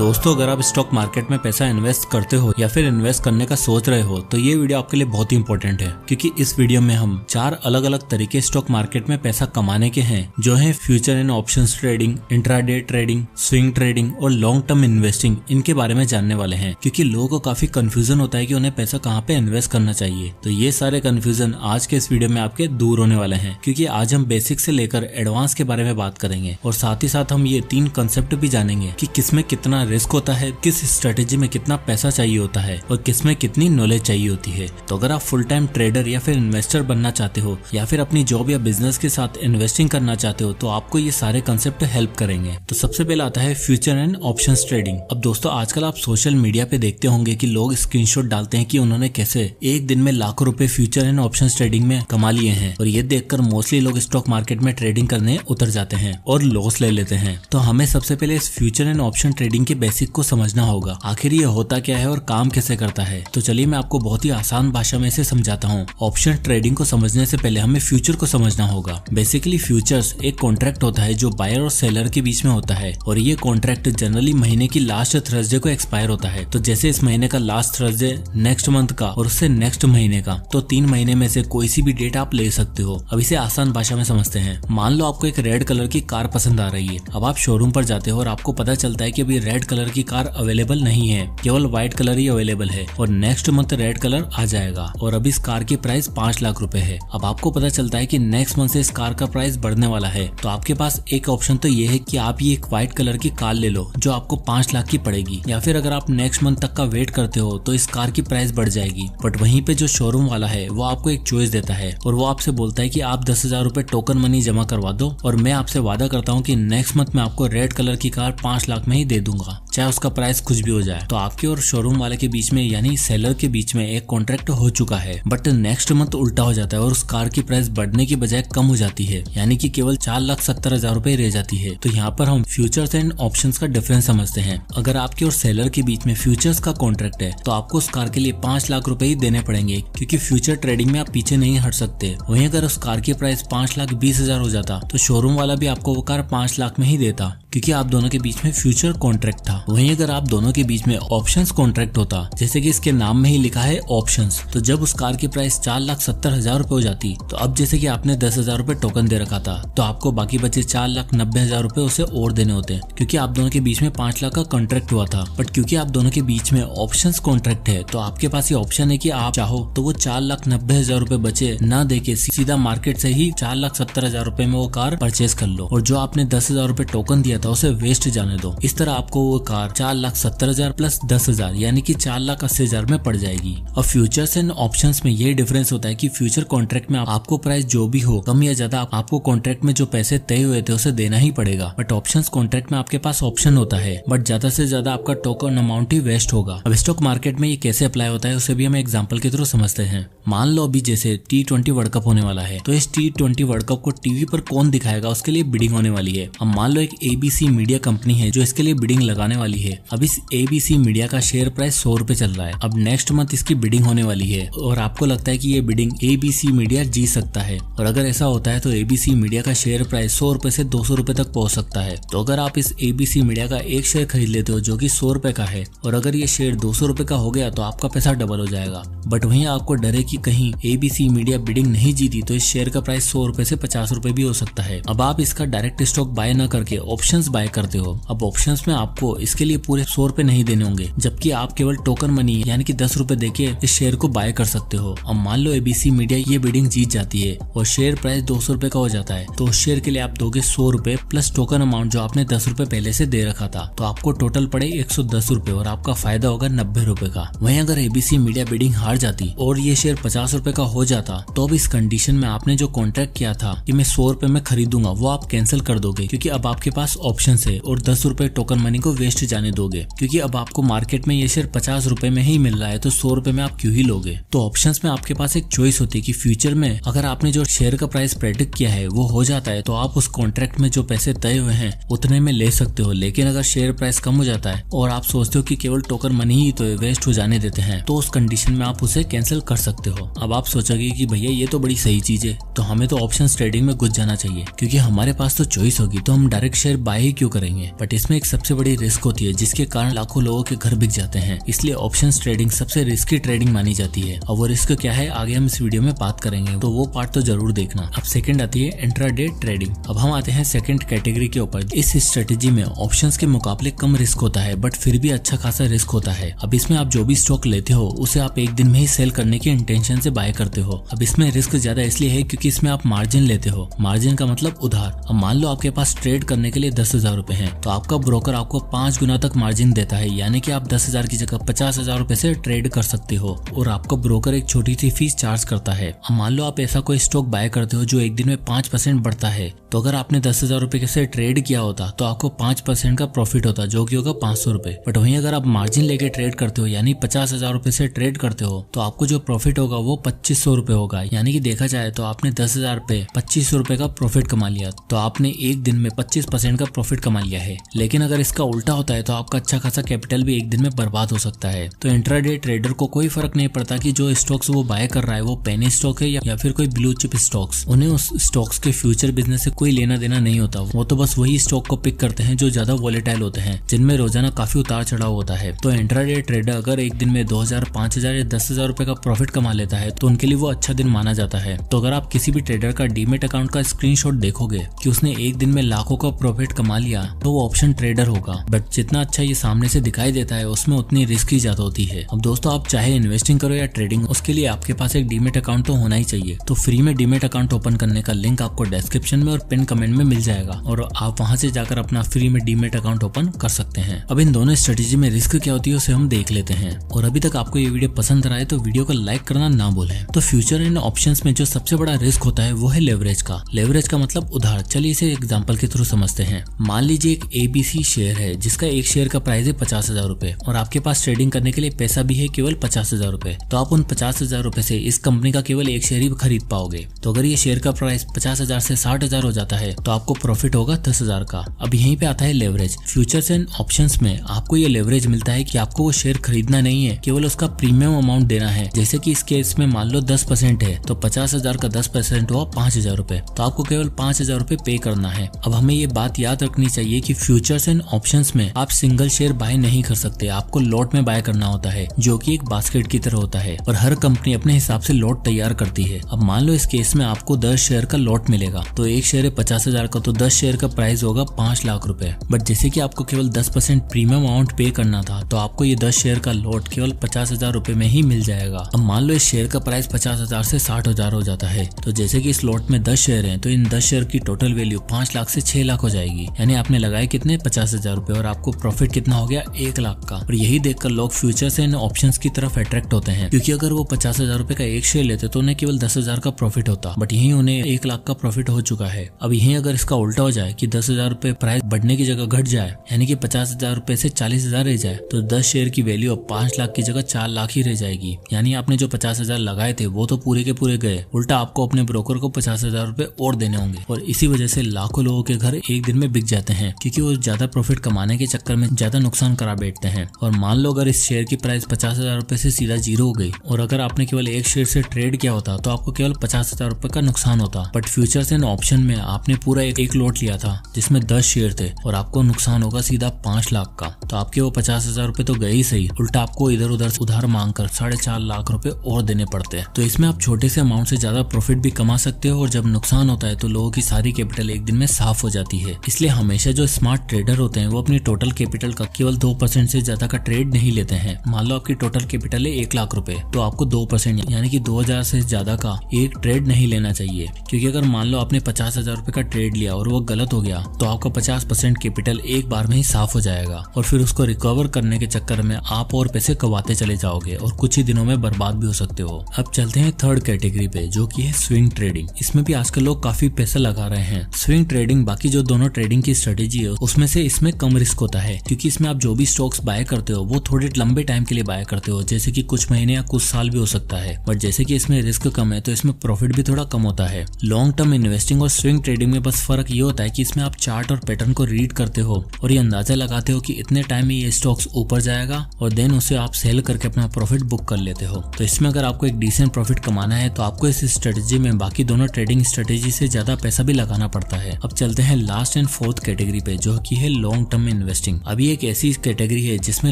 दोस्तों, अगर आप स्टॉक मार्केट में पैसा इन्वेस्ट करते हो या फिर इन्वेस्ट करने का सोच रहे हो तो ये वीडियो आपके लिए बहुत ही इंपॉर्टेंट है, क्योंकि इस वीडियो में हम 4 अलग अलग तरीके स्टॉक मार्केट में पैसा कमाने के हैं, जो है future and options trading, intraday trading, swing trading और लॉन्ग टर्म इन्वेस्टिंग। इनके बारे में जानने वाले हैं, क्योंकि लोगों को काफी कंफ्यूजन होता है कि उन्हें पैसा कहाँ पे इन्वेस्ट करना चाहिए। तो ये सारे कंफ्यूजन आज के इस वीडियो में आपके दूर होने वाले हैं, क्योंकि आज हम बेसिक से लेकर एडवांस के बारे में बात करेंगे और साथ ही साथ हम ये 3 कंसेप्ट भी जानेंगे कि किसमें कितना रिस्क होता है, किस स्ट्रेटेजी में कितना पैसा चाहिए होता है और किसमें कितनी नॉलेज चाहिए होती है। तो अगर आप फुल टाइम ट्रेडर या फिर इन्वेस्टर बनना चाहते हो या फिर अपनी जॉब या बिजनेस के साथ इन्वेस्टिंग करना चाहते हो तो आपको ये सारे कंसेप्ट हेल्प करेंगे। तो सबसे पहले आता है फ्यूचर एंड ऑप्शंस ट्रेडिंग। अब दोस्तों, आजकल आप सोशल मीडिया पे देखते होंगे कि लोग स्क्रीनशॉट डालते हैं कि उन्होंने कैसे एक दिन में लाखों रुपए फ्यूचर एंड ऑप्शंस ट्रेडिंग में कमा लिए हैं, और ये देखकर मोस्टली लोग स्टॉक मार्केट में ट्रेडिंग करने उतर जाते हैं और लॉस ले लेते हैं। तो हमें सबसे पहले इस फ्यूचर एंड ऑप्शन ट्रेडिंग के बेसिक को समझना होगा, आखिर ये होता क्या है और काम कैसे करता है। तो चलिए मैं आपको बहुत ही आसान भाषा में इसे समझाता हूँ। ऑप्शन ट्रेडिंग को समझने से पहले हमें फ्यूचर को समझना होगा। बेसिकली फ्यूचर्स एक कॉन्ट्रैक्ट होता है जो बायर और सेलर के बीच में होता है, और ये कॉन्ट्रैक्ट जनरली महीने की लास्ट थर्सडे को एक्सपायर होता है। तो जैसे इस महीने का लास्ट थर्सडे नेक्स्ट मंथ का और उससे नेक्स्ट महीने का, तो 3 महीने में से कोई सी भी डेट आप ले सकते हो। अब इसे आसान भाषा में समझते हैं। मान लो आपको एक रेड कलर की कार पसंद आ रही है। अब आप शोरूम पर जाते हो और आपको पता चलता है कि अभी रेड कलर की कार अवेलेबल नहीं है, केवल व्हाइट कलर ही अवेलेबल है और नेक्स्ट मंथ रेड कलर आ जाएगा, और अब इस कार की प्राइस 5 लाख रुपए है। अब आपको पता चलता है कि नेक्स्ट मंथ से इस कार का प्राइस बढ़ने वाला है। तो आपके पास एक ऑप्शन तो ये है कि आप ये एक व्हाइट कलर की कार ले लो जो आपको 5 लाख की पड़ेगी, या फिर अगर आप नेक्स्ट मंथ तक का वेट करते हो तो इस कार की प्राइस बढ़ जाएगी। बट वहीं पे जो शोरूम वाला है वो आपको एक चॉइस देता है और वो आपसे बोलता है कि आप 10,000 रुपए टोकन मनी जमा करवा दो और मैं आपसे वादा करता हूँ कि नेक्स्ट मंथ में आपको रेड कलर की कार 5 लाख में ही दे दूंगा, चाहे उसका प्राइस कुछ भी हो जाए। तो आपके और शोरूम वाले के बीच में यानी सेलर के बीच में एक कॉन्ट्रैक्ट हो चुका है। बट नेक्स्ट मंथ उल्टा हो जाता है और उस कार की प्राइस बढ़ने की बजाय कम हो जाती है, यानी कि केवल 4,70,000 रुपए रह जाती है। तो यहाँ पर हम फ्यूचर्स एंड ऑप्शंस का डिफरेंस समझते हैं। अगर आपके और सेलर के बीच में फ्यूचर्स का कॉन्ट्रैक्ट है तो आपको उस कार के लिए 5 लाख रुपए ही देने पड़ेंगे, क्योंकि फ्यूचर ट्रेडिंग में आप पीछे नहीं हट सकते। वहीं अगर उस कार की प्राइस 5,20,000 हो जाता तो शोरूम वाला भी आपको वो कार 5 लाख में ही देता, क्योंकि आप दोनों के बीच में फ्यूचर कॉन्ट्रैक्ट था। वहीं अगर आप दोनों के बीच में ऑप्शंस कॉन्ट्रैक्ट होता, जैसे कि इसके नाम में ही लिखा है ऑप्शंस, तो जब उस कार की प्राइस 4,70,000 रुपए हो जाती, तो अब जैसे कि आपने 10,000 रुपए टोकन दे रखा था तो आपको बाकी बचे 4,90,000 रुपए उसे और देने होते हैं, क्योंकि आप दोनों के बीच में 5 लाख का कॉन्ट्रैक्ट हुआ था। बट क्योंकि आप दोनों के बीच में ऑप्शंस कॉन्ट्रैक्ट है तो आपके पास ये ऑप्शन है कि आप चाहो तो वो 4,90,000 रुपए बचे ना देके सीधा मार्केट से ही 4,70,000 रुपए में वो कार परचेज कर लो, और जो आपने 10,000 रुपए टोकन दिया था उसे वेस्ट जाने दो। इस तरह आपको वो कार 4,70,000 प्लस 10,000 यानी कि 4,80,000 में पड़ जाएगी। और फ्यूचर्स एंड ऑप्शंस में ये डिफरेंस होता है कि फ्यूचर कॉन्ट्रैक्ट में आपको प्राइस जो भी हो, कम या ज्यादा, आपको कॉन्ट्रैक्ट में जो पैसे तय हुए थे उसे देना ही पड़ेगा। बट ऑप्शंस कॉन्ट्रैक्ट में आपके पास ऑप्शन होता है, बट ज्यादा से ज्यादा आपका टोकन अमाउंट ही वेस्ट होगा। अब स्टॉक मार्केट में ये कैसे अप्लाई होता है उसे भी हम एग्जाम्पल के थ्रू समझते हैं। मान लो अभी जैसे T20 वर्ल्ड कप होने वाला है, तो इस T20 वर्ल्ड कप को टीवी पर कौन दिखाएगा उसके लिए बिडिंग होने वाली है। अब मान लो एक ABC मीडिया कंपनी है जो इसके लिए बिडिंग लगाने वाली है। अब इस ABC मीडिया का शेयर प्राइस 100 रुपए चल रहा है। अब नेक्स्ट मंथ इसकी बिडिंग होने वाली है और आपको लगता है कि ये बिडिंग ABC मीडिया जीत सकता है, और अगर ऐसा होता है तो ABC मीडिया का शेयर प्राइस 100 रुपए से 200 रुपए तक पहुंच सकता है। तो अगर आप इस ABC मीडिया का एक शेयर खरीद लेते हो जो कि 100 रुपए का है, और अगर ये शेयर 200 रुपए का हो गया तो आपका पैसा डबल हो जाएगा। बट वहीं आपको डर है कि कहीं ABC मीडिया बिडिंग नहीं जीती तो इस शेयर का प्राइस 100 रुपए से 50 रुपए भी हो सकता है। अब आप इसका डायरेक्ट स्टॉक बाय न करके ऑप्शंस बाय करते हो। अब ऑप्शंस में आपको इसके लिए पूरे 100 रुपए नहीं देने होंगे, जबकि आप केवल टोकन मनी यानी कि 10 रुपए देके इस शेयर को बाय कर सकते हो। अब मान लो ABC मीडिया ये बिडिंग जीत जाती है और शेयर प्राइस 200 रुपए का हो जाता है, तो उस शेयर के लिए आप दोगे 100 रुपए प्लस टोकन अमाउंट जो आपने 10 रुपए पहले से दे रखा था, तो आपको टोटल पड़े 110 रुपए और आपका फायदा होगा 90 रुपए का। वहीं अगर ABC मीडिया बिडिंग हार जाती और ये शेयर 50 रुपए का हो जाता, तो अब इस कंडीशन में आपने जो कॉन्ट्रैक्ट किया था कि मैं 100 रुपए में खरीदूंगा वो आप कैंसिल कर दोगे, क्योंकि अब आपके पास ऑप्शन है, और 10 रुपए टोकन मनी को वेस्ट जाने दोगे, क्योंकि अब आपको मार्केट में ये शेयर 50 रुपए में ही मिल रहा है, तो 100 रुपए में आप क्यों ही लोगे। तो ऑप्शंस में आपके पास एक चॉइस होती है कि फ्यूचर में अगर आपने जो शेयर का प्राइस प्रेडिक्ट किया है वो हो जाता है तो आप उस कॉन्ट्रैक्ट में जो पैसे तय हुए हैं उतने में ले सकते हो। लेकिन अगर शेयर प्राइस कम हो जाता है और आप सोचते हो कि केवल टोकन मनी ही तो वेस्ट हो जाने देते हैं, तो उस कंडीशन में आप उसे कैंसिल कर सकते हो। अब आप सोचोगे कि भैया ये तो बड़ी सही चीज है, तो हमें तो ऑप्शंस ट्रेडिंग में घुस जाना चाहिए, क्योंकि हमारे पास तो चॉइस होगी तो हम डायरेक्ट शेयर बाय ही क्यों करेंगे। बट इसमें एक सबसे बड़ी रिस्क होती है जिसके कारण लाखों लोगों के घर बिक जाते हैं। इसलिए ऑप्शंस ट्रेडिंग सबसे रिस्की ट्रेडिंग मानी जाती है और वो रिस्क क्या है आगे हम इस वीडियो में बात करेंगे, तो वो पार्ट तो जरूर देखना। अब सेकंड आती है इंट्राडे ट्रेडिंग। अब हम आते हैं सेकंड कैटेगरी के ऊपर। इस स्ट्रेटेजी में ऑप्शंस के मुकाबले कम रिस्क होता है बट फिर भी अच्छा खासा रिस्क होता है। अब इसमें आप जो भी स्टॉक लेते हो उसे आप एक दिन में ही सेल करने की इंटेंशन से बाय करते हो। अब इसमें रिस्क ज्यादा इसलिए है क्योंकि इसमें आप मार्जिन लेते हो। मार्जिन का मतलब उधार। अब मान लो आपके पास ट्रेड करने के लिए 10,000 रुपए है तो आपका ब्रोकर आपको 5 गुना तक मार्जिन देता है, यानी कि आप 10,000 की जगह 50,000 रुपए से ट्रेड कर सकते हो और आपका ब्रोकर एक छोटी सी फीस चार्ज करता है। अब मान लो आप ऐसा कोई स्टॉक बाय करते हो जो एक दिन में 5% बढ़ता है, तो अगर आपने 10,000 रुपए से ट्रेड किया होता तो आपको 5% का प्रॉफिट होता जो कि होगा 500 रुपए। बट वहीं अगर आप मार्जिन लेके ट्रेड करते हो यानी 50,000 रुपए से ट्रेड करते हो तो आपको जो प्रॉफिट होगा वो 2500 रुपए होगा। यानी कि देखा जाए तो आपने 10,000 पे 2500 रुपए का प्रॉफिट कमा लिया, तो आपने एक दिन में 25% का प्रॉफिट कमा लिया है। लेकिन अगर इसका उल्टा होता है तो आपका अच्छा खासा कैपिटल भी एक दिन में बर्बाद हो सकता है। तो इंट्राडे ट्रेडर को कोई फर्क नहीं पड़ता कि जो स्टॉक्स वो बाय कर रहा है वो पेनी स्टॉक है या फिर कोई ब्लू चिप स्टॉक्स। उन्हें उस स्टॉक्स के फ्यूचर बिजनेस से कोई लेना देना नहीं होता। वो तो बस वही स्टॉक को पिक करते हैं जो ज्यादा वॉलेटाइल होते हैं, जिनमें रोजाना काफी उतार चढ़ाव होता है। तो इंट्राडे ट्रेडर अगर एक दिन में 2,000, 5,000 या 10,000 रुपए का प्रॉफिट कमा लेता है तो उनके लिए वो अच्छा दिन माना जाता है। तो अगर आप किसी भी ट्रेडर का डीमेट अकाउंट का स्क्रीनशॉट देखोगे कि उसने एक दिन में लाखों का प्रॉफिट कमा लिया तो वो ऑप्शन ट्रेडर होगा। बट जितना अच्छा ये सामने से दिखाई देता है उसमें उतनी रिस्क ही ज्यादा होती है। अब दोस्तों आप चाहे इन्वेस्टिंग करो या ट्रेडिंग, उसके लिए आपके पास एक डीमेट अकाउंट तो होना ही चाहिए। तो फ्री में डीमेट अकाउंट ओपन करने का लिंक आपको डिस्क्रिप्शन में और पिन कमेंट में मिल जाएगा और आप वहां से जाकर अपना फ्री में डीमेट अकाउंट ओपन कर सकते हैं। अब इन दोनों स्ट्रेटेजी में रिस्क क्या होती है उसे हम देख लेते हैं। और अभी तक आपको ये वीडियो पसंद आए तो वीडियो को लाइक करना ना भूलें। तो फ्यूचर एंड ऑप्शंस में जो सबसे बड़ा रिस्क होता है वो है लेवरेज का। लेवरेज का मतलब उधार। चलिए इसे एग्जांपल के थ्रू समझते हैं। मान लीजिए एक ABC शेयर है जिसका एक शेयर का प्राइस है 50,000 रुपए और आपके पास ट्रेडिंग करने के लिए पैसा भी है केवल 50,000 रुपए। तो आप उन 50,000 रुपए से इस कंपनी का केवल एक शेयर ही खरीद पाओगे। तो अगर ये शेयर का प्राइस 50,000 से 60,000 हो जाता है तो आपको प्रॉफिट होगा 10,000 का। अब यहीं पे आता है लेवरेज। फ्यूचर्स एंड ऑप्शंस में आपको ये लेवरेज मिलता है कि आपको वो शेयर खरीदना नहीं है, केवल उसका प्रीमियम अमाउंट देना है। जैसे कि इस केस में मान लो 10% है तो 50,000 का 10% हुआ 5,000 रुपए, तो आपको केवल 5,000 रुपए पे करना है। अब हमें ये बात याद रखनी चाहिए कि फ्यूचर्स एंड ऑप्शंस में आप सिंगल शेयर बाय नहीं कर सकते, आपको लॉट में बाय करना होता है जो कि एक बास्केट की तरह होता है और हर कंपनी अपने हिसाब से लॉट तैयार करती है। अब मान लो इस केस में आपको 10 शेयर का लॉट मिलेगा, तो एक शेयर है 50,000 का, तो 10 शेयर का प्राइस होगा 5 लाख रुपए। बट जैसे कि आपको केवल 10% प्रीमियम अमाउंट पे करना था तो आपको ये 10 शेयर का लॉट केवल 50,000 रुपए में ही मिल जाएगा। अब मान लो इस शेयर का प्राइस 50,000 से 60,000 हो जाता है, तो जैसे कि इस लॉट में 10 शेयर हैं तो इन 10 शेयर की टोटल वैल्यू 5 लाख से 6 लाख हो जाएगी। यानी आपने लगाए कितने 50,000 रुपए और आपको प्रॉफिट कितना हो गया 1 लाख का। और यही देखकर लोग फ्यूचर्स एंड ऑप्शंस की तरफ अट्रैक्ट होते हैं, क्योंकि अगर वो 50,000 रुपए का एक शेयर लेते तो उन्हें केवल 10,000 का प्रॉफिट होता, बट यही उन्हें 1 लाख का प्रॉफिट हो चुका है। अब यही अगर इसका उल्टा हो जाए कि 10,000 रुपए प्राइस बढ़ने की जगह घट जाए, यानी कि 50,000 रुपए से 40,000 रह जाए, तो 10 शेयर की वैल्यू अब 5 लाख की जगह 4 लाख ही रह जाएगी। यानी आपने जो 50,000 लगाए थे वो तो पूरे के पूरे गए, उल्टा आपको अपने ब्रोकर को 50,000 रुपए और देने होंगे। और इसी वजह से लाखों लोगों के घर एक दिन में बिक जाते हैं, क्योंकि वो ज्यादा प्रॉफिट कमाने के चक्कर में ज्यादा नुकसान करा बैठते हैं। और मान लो अगर इस शेयर की प्राइस 50,000 रुपए से सीधा 0 हो गई और अगर आपने केवल एक शेयर से ट्रेड किया होता तो आपको केवल 50,000 रुपए का नुकसान होता। बट फ्यूचर्स एंड ऑप्शन में आपने पूरा एक लॉट लिया था जिसमें 10 शेयर थे और आपको नुकसान होगा सीधा 5 लाख का। तो आपके वो 50,000 रुपए तो गए ही सही, उल्टा आपको इधर उधर उधार मांगकर 4.5 लाख रुपए और देने पड़ते हैं। तो इसमें आप छोटे से अमाउंट से ज्यादा प्रॉफिट भी कमा सकते हो और जब नुकसान होता है तो लोगों की सारी कैपिटल एक दिन में साफ हो जाती है। इसलिए हमेशा जो स्मार्ट ट्रेडर होते हैं वो अपनी टोटल कैपिटल का केवल 2% से ज्यादा का ट्रेड नहीं लेते हैं। मान लो आपकी टोटल कैपिटल है 1 लाख रुपए, तो आपको 2% यानी कि 2,000 से ज्यादा का एक ट्रेड नहीं लेना चाहिए, क्योंकि अगर मान लो आपने 50,000 रुपए का ट्रेड लिया और वो गलत हो गया तो आपका 50% कैपिटल एक बार में ही साफ हो जाएगा और फिर उसको रिकवर करने के चक्कर में आप और पैसे कमाते चले जाओगे और कुछ ही दिनों में बर्बाद भी हो सकते हो। अब चलते हैं थर्ड कैटेगरी पे, जो कि है स्विंग ट्रेडिंग। इसमें भी आजकल लोग काफी पैसा लगा रहे हैं। स्विंग ट्रेडिंग बाकी जो दोनों ट्रेडिंग की स्ट्रेटेजी है उसमें से इसमें कम रिस्क होता है, क्योंकि इसमें आप जो भी स्टॉक्स बाय करते हो वो थोड़े लंबे टाइम के लिए बाय करते हो, जैसे कि कुछ महीने या कुछ साल भी हो सकता है। बट जैसे कि इसमें रिस्क कम है तो इसमें प्रॉफिट भी थोड़ा कम होता है। लॉन्ग टर्म इन्वेस्टिंग और स्विंग ट्रेडिंग में बस फर्क ये होता है कि इसमें आप चार्ट और पैटर्न को रीड करते हो और ये अंदाजा लगाते हो कि इतने टाइम में ये स्टॉक्स ऊपर जाएगा और देन उसे आप सेल करके अपना प्रॉफिट बुक कर लेते हो। तो इसमें अगर आपको एक डिसेंट प्रॉफिट कमाना है तो आपको इस स्ट्रेटेजी में बाकी दोनों ट्रेडिंग स्ट्रेटेजी से ज्यादा पैसा भी लगाना पड़ता है। अब चलते हैं लास्ट एंड फोर्थ कैटेगरी पे, जो कि है लॉन्ग टर्म इन्वेस्टमेंट। इन्वेस्टिंग। अभी एक ऐसी कैटेगरी है जिसमें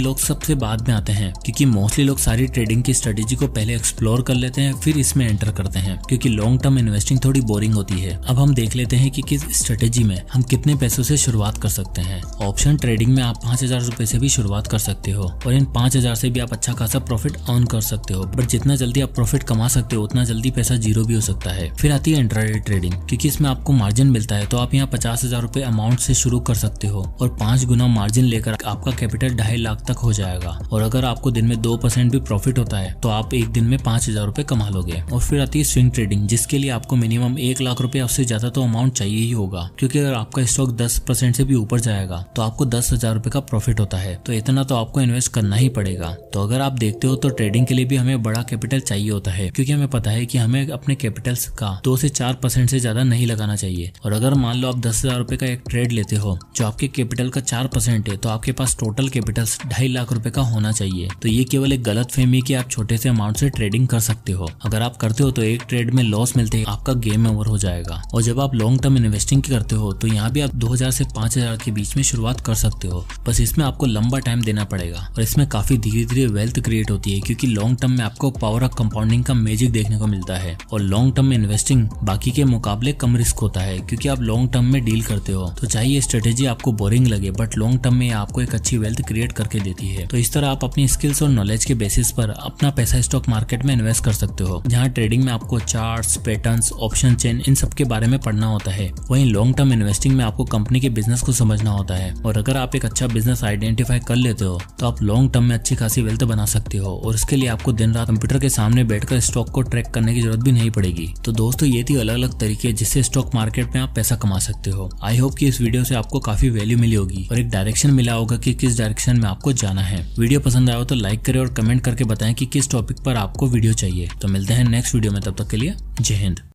लोग सबसे बाद में आते हैं, क्योंकि मोस्टली लोग सारी ट्रेडिंग की स्ट्रेटेजी को पहले एक्सप्लोर कर लेते हैं फिर इसमें एंटर करते हैं, क्योंकि लॉन्ग टर्म इन्वेस्टिंग थोड़ी बोरिंग होती है। अब हम देख लेते हैं कि किस स्ट्रेटेजी में हम कितने पैसों से शुरुआत कर सकते हैं। ऑप्शन ट्रेडिंग में आप 5,000 रुपए से भी शुरुआत कर सकते हो और इन 5,000 से भी आप अच्छा खासा प्रॉफिट अर्न कर सकते हो। बट जितना जल्दी आप प्रॉफिट कमा सकते हो उतना जल्दी पैसा जीरो भी हो सकता है। फिर आती है इंट्राडे ट्रेडिंग, क्योंकि इसमें आपको मार्जिन मिलता है, तो आप यहाँ 50,000 रुपए अमाउंट से शुरू कर सकते हो और 5 गुना मार्जिन लेकर आपका कैपिटल 2.5 लाख तक हो जाएगा। और अगर आपको दिन में 2% भी प्रॉफिट होता है तो आप एक दिन में 5,000 रुपए कमा लोगे। और फिर आती है स्विंग ट्रेडिंग, जिसके लिए आपको मिनिमम 1 लाख रुपए उससे ज्यादा तो अमाउंट चाहिए ही होगा, क्योंकि अगर आपका स्टॉक 10% से भी ऊपर जाएगा तो आपको 10,000 रुपए का प्रॉफिट होता है, तो इतना तो आपको इन्वेस्ट करना ही पड़ेगा। तो अगर आप देखते हो तो ट्रेडिंग के लिए भी हमें बड़ा कैपिटल चाहिए होता है, क्योंकि हमें पता है कि हमें अपने कैपिटल्स का 2 से 4% से ज्यादा नहीं लगाना चाहिए। और अगर मान लो आप 10,000 रुपए का एक ट्रेड लेते हो जो आपके कैपिटल का 4% है, तो आपके पास टोटल कैपिटल 2.5 लाख रुपए का होना चाहिए। तो ये केवल एक गलत फहमी कि आप छोटे से अमाउंट से ट्रेडिंग कर सकते हो। अगर आप करते हो तो एक ट्रेड में लॉस मिलते ही आपका गेम ओवर हो जाएगा। और जब आप लॉन्ग टर्म इन्वेस्टिंग करते हो तो यहाँ भी आप 2,000 से 5,000 के बीच में शुरुआत कर सकते हो, बस इसमें आपको लंबा टाइम देना पड़ेगा और इसमें काफी धीरे धीरे वेल्थ क्रिएट होती है, क्योंकि लॉन्ग टर्म में आपको पावर ऑफ कंपाउंडिंग का मैजिक देखने को मिलता है। और लॉन्ग टर्म में इन्वेस्टिंग बाकी के मुकाबले कम रिस्क होता है, क्योंकि आप लॉन्ग टर्म में डील करते हो। तो चाहे ये स्ट्रेटेजी आपको बोरिंग लगे, बट लॉन्ग टर्म में आपको एक अच्छी वेल्थ क्रिएट करके देती है। तो इस तरह आप अपनी स्किल्स और नॉलेज के बेसिस पर अपना पैसा स्टॉक मार्केट में इन्वेस्ट कर सकते हो, जहाँ ट्रेडिंग में आपको charts, patterns, option chain in सब के बारे में पढ़ना होता है। वहीं लॉन्ग टर्म इन्वेस्टिंग में आपको कंपनी के बिजनेस को समझना होता है। और अगर आप एक अच्छा बिजनेस आइडेंटिफाई कर लेते हो तो आप लॉन्ग टर्म में अच्छी खासी वेल्थ बना सकते हो, और इसके लिए आपको दिन रात कंप्यूटर के सामने बैठकर स्टॉक को ट्रैक करने की जरूरत भी नहीं पड़ेगी। तो दोस्तों ये थी अलग अलग तरीके जिससे स्टॉक मार्केट में आप पैसा कमा सकते हो। आई होप कि इस वीडियो से आपको काफी वैल्यू मिली होगी और एक डायरेक्शन मिला होगा कि किस डायरेक्शन में आपको जाना है। वीडियो पसंद आया हो तो लाइक करें और कमेंट करके बताएं कि किस टॉपिक पर आपको वीडियो चाहिए। तो मिलते हैं नेक्स्ट वीडियो में, तब तक के लिए जय हिंद।